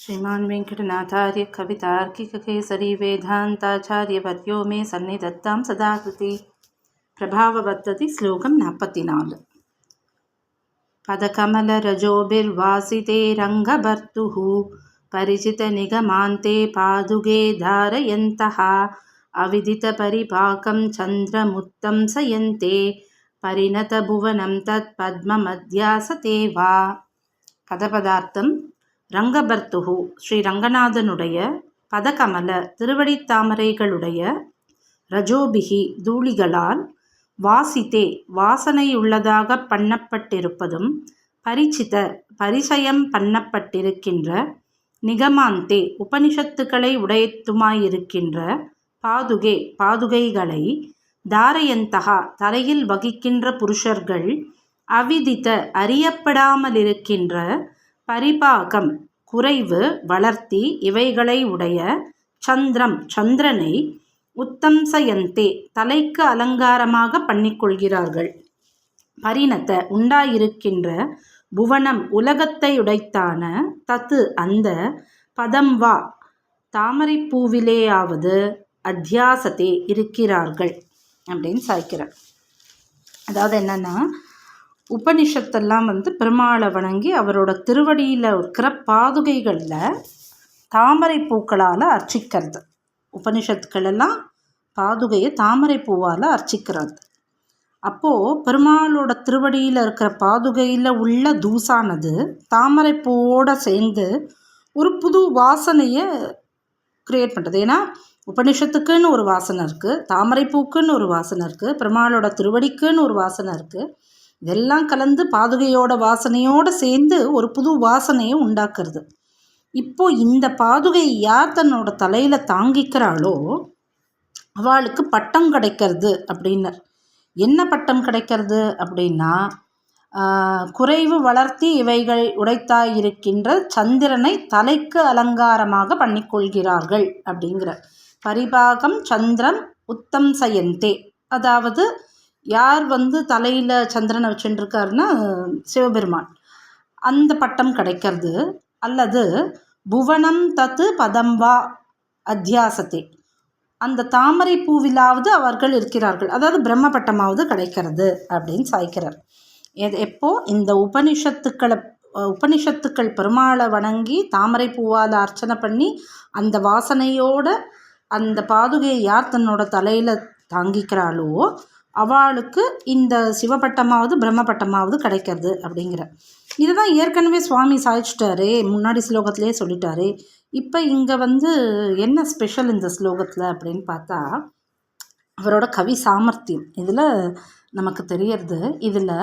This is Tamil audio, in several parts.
श्रीमान् वेङ्कटनाथार्य कवितार्किककेसरी वेदान्ताचार्यवर्यो मे सन्निधत्तां सदा कृति प्रभाववर्तति श्लोकं 44 पदकमलरजोभिर्वासिते रङ्गभर्तुः परिचितनिगमान्ते पादुके धारयन्तः अविदितपरिपाकं चन्द्रमुत्तंसयन्ते परिणतभुवनं तत्पद्ममध्यासते वा பதபதார்த்தம் ரங்கபர்த்துஹு ஸ்ரீ ரங்கநாதனுடைய பதகமல திருவடித்தாமரைகளுடைய ரஜோபிகி தூளிகளால் வாசித்தே வாசனையுள்ளதாக பண்ணப்பட்டிருப்பதும் பரிச்சயம் பண்ணப்பட்டிருக்கின்ற நிகமாந்தே உபனிஷத்துக்களை உடையத்துமாயிருக்கின்ற பாதுகைகளை தாரயந்தகா தரையில் வகிக்கின்ற புருஷர்கள் அவிதித்த அறியப்படாமலிருக்கின்ற பரிபாகம் குறைவு வளர்த்தி இவைகளை உடைய சந்திரனை உத்தம்சயந்தே தலைக்கு அலங்காரமாக பண்ணிக்கொள்கிறார்கள். பரிணத்த உண்டாயிருக்கின்ற புவனம் உலகத்தை உடைத்தான தத்து அந்த பதம்வா தாமரைப்பூவிலேயாவது அத்தியாசத்தே இருக்கிறார்கள் அப்படின்னு சாய்க்கிறார். அதாவது என்னன்னா, உபனிஷத்தெல்லாம் பெருமாளை வணங்கி அவரோட திருவடியில் இருக்கிற பாதுகைகளில் தாமரை பூக்களால் அர்ச்சிக்கிறது. உபனிஷத்துக்களெல்லாம் பாதுகையை தாமரை பூவால் அர்ச்சிக்கிறது. அப்போது பெருமாளோட திருவடியில் இருக்கிற பாதுகையில் உள்ள தூசானது தாமரை பூவோடு சேர்ந்து ஒரு புது வாசனையை க்ரியேட் பண்ணுறது. ஏன்னா உபனிஷத்துக்குன்னு ஒரு வாசனை இருக்குது, தாமரை பூக்குன்னு ஒரு வாசனை இருக்குது, பெருமாளோட திருவடிக்குன்னு ஒரு வாசனை இருக்குது. இதெல்லாம் கலந்து பாதுகையோட வாசனையோடு சேர்ந்து ஒரு புது வாசனையை உண்டாக்குறது. இப்போ இந்த பாதுகை யார் தன்னோட தலையில் தாங்கிக்கிறாளோ அவளுக்கு பட்டம் கிடைக்கிறது அப்படின்னர். என்ன பட்டம் கிடைக்கிறது அப்படின்னா, குறைவு வளர்த்தி இவைகள் உடைத்தாயிருக்கின்ற சந்திரனை தலைக்கு அலங்காரமாக பண்ணிக்கொள்கிறார்கள் அப்படிங்கிற பரிபாகம் சந்திரம் உத்தம்சயந்தே. அதாவது யார் தலையில் சந்திரனை வச்சுட்டுருக்காருன்னா சிவபெருமான், அந்த பட்டம் கிடைக்கிறது. அல்லது புவனம் தத்து பதம்வா அத்தியாசத்தே, அந்த தாமரை பூவிலாவது அவர்கள் இருக்கிறார்கள், அதாவது பிரம்ம பட்டமாவது கிடைக்கிறது அப்படின்னு சாய்க்கிறார். எப்போ இந்த உபனிஷத்துக்கள் பெருமாளை வணங்கி தாமரை பூவால் அர்ச்சனை பண்ணி அந்த வாசனையோட அந்த பாதுகையை யார் தன்னோட தலையில் தாங்கிக்கிறாளோ அவளுக்கு இந்த சிவபட்டமாவது பிரம்மபட்டமாவது கிடைக்கிறது அப்படிங்கிற இதுதான் ஏற்கனவே சுவாமி சாய்ச்சிட்டாரு, முன்னாடி ஸ்லோகத்திலே சொல்லிட்டாரு. இப்போ இங்கே என்ன ஸ்பெஷல் இந்த ஸ்லோகத்தில் அப்படின்னு பார்த்தா, அவரோட கவி சாமர்த்தியம் இதில் நமக்கு தெரியறது. இதில்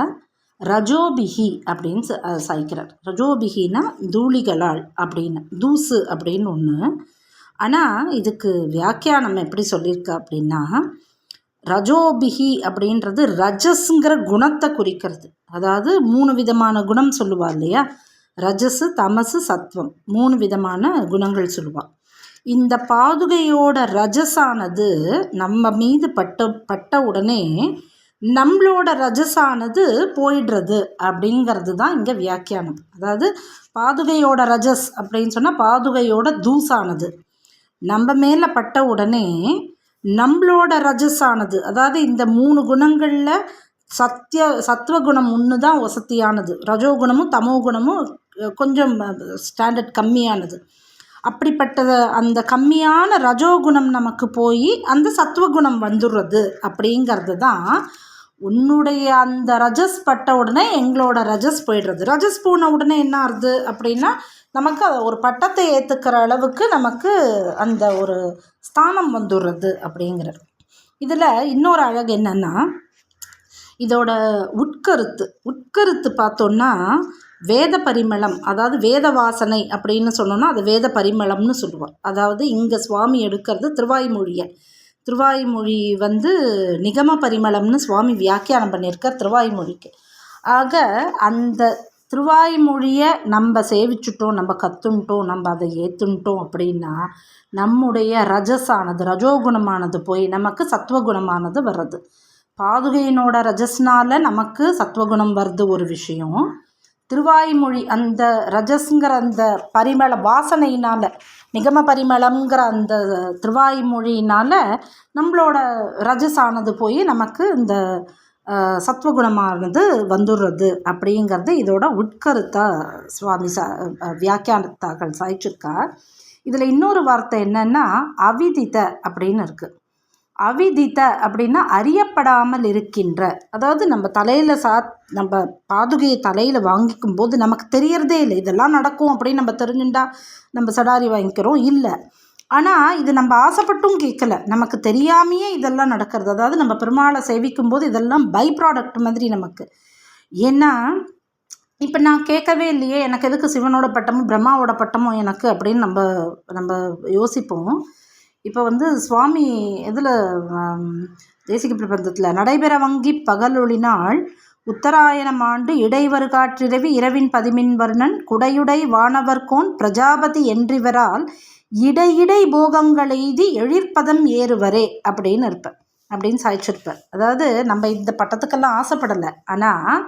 ரஜோபிகி அப்படின்னு சாய்க்கிறார். ரஜோபிகினா தூளிகளால் அப்படின்னு, தூசு அப்படின்னு ஒன்று. ஆனால் இதுக்கு வியாக்கியானம் எப்படி சொல்லியிருக்கா அப்படின்னா, ரஜோபிகி அப்படின்றது ரஜஸ்ங்கிற குணத்தை குறிக்கிறது. அதாவது 3 விதமான குணம் சொல்லுவாள் இல்லையா, ரஜஸு தமசு சத்வம், 3 விதமான குணங்கள் சொல்லுவாள். இந்த பாதுகையோட ரஜஸானது நம்ம மீது பட்ட உடனே நம்மளோட ரஜஸானது போயிடுறது அப்படிங்கிறது தான் இங்கே வியாக்கியானம். அதாவது பாதுகையோட ரஜஸ் அப்படின்னு சொன்னால் பாதுகையோட தூசானது நம்ம மேலே பட்ட உடனே நம்மளோட ரஜஸானது, அதாவது இந்த 3 குணங்களில் சத்வகுணம் ஒன்று தான் வசதியானது, ரஜோகுணமும் தமோ குணமும் கொஞ்சம் ஸ்டாண்டர்ட் கம்மியானது. அப்படிப்பட்டது அந்த கம்மியான ரஜோகுணம் நமக்கு போய் அந்த சத்வகுணம் வந்துடுறது அப்படிங்கிறது தான். உன்னுடைய அந்த ரஜஸ் பட்ட உடனே எங்களோட ரஜஸ் போயிடுறது. ரஜஸ் போன உடனே என்ன ஆகுது அப்படின்னா, நமக்கு ஒரு பட்டத்தை ஏற்றுக்கிற அளவுக்கு நமக்கு அந்த ஒரு ஸ்தானம் வந்துடுறது அப்படிங்கிறது. இதில் இன்னொரு அழகு என்னென்னா, இதோட உட்கருத்து பார்த்தோன்னா வேத பரிமளம், அதாவது வேத வாசனை அப்படின்னு சொன்னோன்னா அது வேத பரிமளம்னு சொல்லுவாள். அதாவது இங்கே சுவாமி எடுக்கிறது திருவாய்மொழி நிகம பரிமளம்னு சுவாமி வியாக்கியானம் பண்ணியிருக்கார் திருவாய்மொழிக்கு. ஆக அந்த திருவாய்மொழியை நம்ம சேவிச்சுட்டோம், நம்ம கற்றுன்ட்டோம், நம்ம அதை ஏற்றுன்ட்டோம் அப்படின்னா நம்முடைய ரஜஸானது ரஜோகுணமானது போய் நமக்கு சத்வகுணமானது வர்றது. பாதுகையினோட ரஜஸ்னால் நமக்கு சத்வகுணம் வருது ஒரு விஷயம், திருவாய்மொழி அந்த ரஜஸ்ங்கிற அந்த பரிமள வாசனையினால், நிகம பரிமளம்ங்கிற அந்த திருவாய்மொழியினால் நம்மளோட ரஜஸானது போய் நமக்கு இந்த சத்வகுணமானது வந்துடுறது அப்படிங்கிறது இதோட உட்கருத்தாக சுவாமி வியாக்கியானத்தார்கள் சாய்ச்சிருக்கார். இதில் இன்னொரு வார்த்தை என்னென்னா அவிதித அப்படின்னு இருக்குது. அவிதித அப்படின்னா அறியப்படாமல் இருக்கின்ற, அதாவது நம்ம தலையில் நம்ம பாதுகையை தலையில் வாங்கிக்கும் போது நமக்கு தெரியறதே இல்லை இதெல்லாம் நடக்கும் அப்படின்னு நம்ம தெரிஞ்சுட்டா நம்ம சடாரி வாங்கிக்கிறோம் இல்லை. ஆனால் இது நம்ம ஆசைப்பட்டும் கேட்கல, நமக்கு தெரியாமையே இதெல்லாம் நடக்கிறது. அதாவது நம்ம பெருமாளை சேவிக்கும் போது இதெல்லாம் பை ப்ராடக்ட் மாதிரி நமக்கு. ஏன்னா இப்போ நான் கேட்கவே இல்லையே, எனக்கு எதுக்கு சிவனோட பட்டமும் பிரம்மாவோட பட்டமும் எனக்கு அப்படின்னு நம்ம யோசிப்போம். இப்போ சுவாமி இதில் தேசிக பிரபந்தத்தில் நடைபெற வங்கி பகலொளினாள் உத்தராயணம் ஆண்டு இடைவரு காற்றிரவி இரவின் பதிமின் வர்ணன் குடையுடை வானவர்கோன் பிரஜாபதி என்றிவரால் இடையிடை போகங்களெய்தி எழிற்பதம் ஏறுவரே அப்படின்னு அப்படின்னு சாய்ச்சிருப்பேன். அதாவது நம்ம இந்த பட்டத்துக்கெல்லாம் ஆசைப்படலை, ஆனால்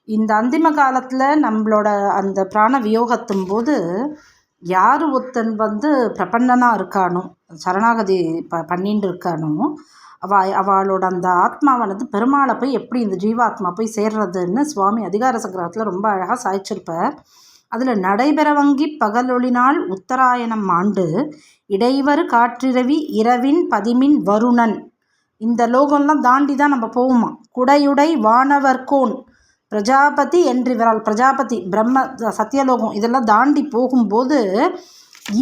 இந்த அந்திம காலத்தில் நம்மளோட அந்த பிராண வியோகத்தும் போது யார் ஒருத்தன் பிரபன்னனாக இருக்கானோ, சரணாகதி பண்ணிட்டு இருக்கானோ, அவளோட அந்த ஆத்மாவானது பெருமாளை போய் எப்படி இந்த ஜீவாத்மா போய் சேர்றதுன்னு சுவாமி அதிகார சங்கிரகத்தில் ரொம்ப அழகாக சாய்ச்சிருப்பார். அதில் நடைபெற வங்கி பகலொளினால் உத்தராயணம் ஆண்டு இடைவரு காற்றிரவி இரவின் பதிமின் வருணன், இந்த லோகம்லாம் தாண்டி தான் நம்ம போவோமா. குடையுடை வானவர்கோன் பிரஜாபதி என்றிவரால், பிரஜாபதி பிரம்ம சத்தியலோகம் இதெல்லாம் தாண்டி போகும்போது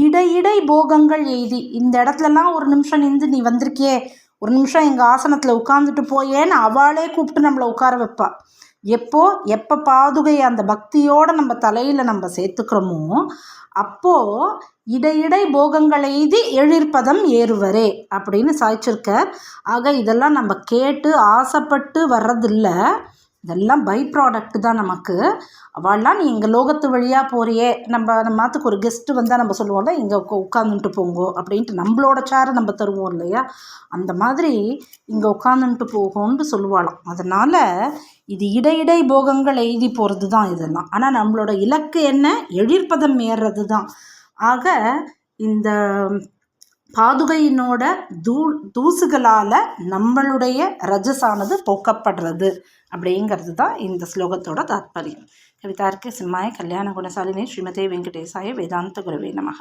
இடையிடை போகங்கள் எய்தி, இந்த இடத்துலலாம் ஒரு நிமிஷம் நின்று நீ வந்திருக்கியே, ஒரு நிமிஷம் எங்கள் ஆசனத்தில் உட்காந்துட்டு போயேன்னு அவளே கூப்பிட்டு நம்மளை உட்கார வைப்பா. எப்போ பாதுகை அந்த பக்தியோடு நம்ம தலையில் நம்ம சேர்த்துக்கிறோமோ அப்போது இடையிடை போகங்கள் எய்தி எழிற்பதம் ஏறுவரே அப்படின்னு சாய்ச்சிருக்க. ஆக இதெல்லாம் நம்ம கேட்டு ஆசைப்பட்டு வர்றதில்லை, இதெல்லாம் பை ப்ராடக்ட் தான் நமக்கு. அவள்லாம் நீ எங்கள் லோகத்து வழியாக போறியே, நம்ம மாத்துக்கு ஒரு கெஸ்ட்டு வந்தால் நம்ம சொல்லுவோம்ல இங்கே உட்காந்துட்டு போங்கோ அப்படின்ட்டு நம்மளோட சேரை நம்ம தருவோம் இல்லையா, அந்த மாதிரி இங்கே உட்காந்துட்டு போகும்னு சொல்லுவாளாம். அதனால் இது இடையிடை போகங்கள் எய்தி போகிறது தான் இதெல்லாம். ஆனால் நம்மளோட இலக்கு என்ன, எழிற்பதம் ஏறுறது தான். ஆக இந்த பாதுகையினோட தூசுகளால் நம்மளுடைய ரஜஸானது போக்கப்படுறது அப்படிங்கிறது தான் இந்த ஸ்லோகத்தோட தாத்பரியம். கவிதார்க்கிய சிம்மாய கல்யாண குணசாலினி ஸ்ரீமதே வெங்கடேசாய வேதாந்த குரவே நமः.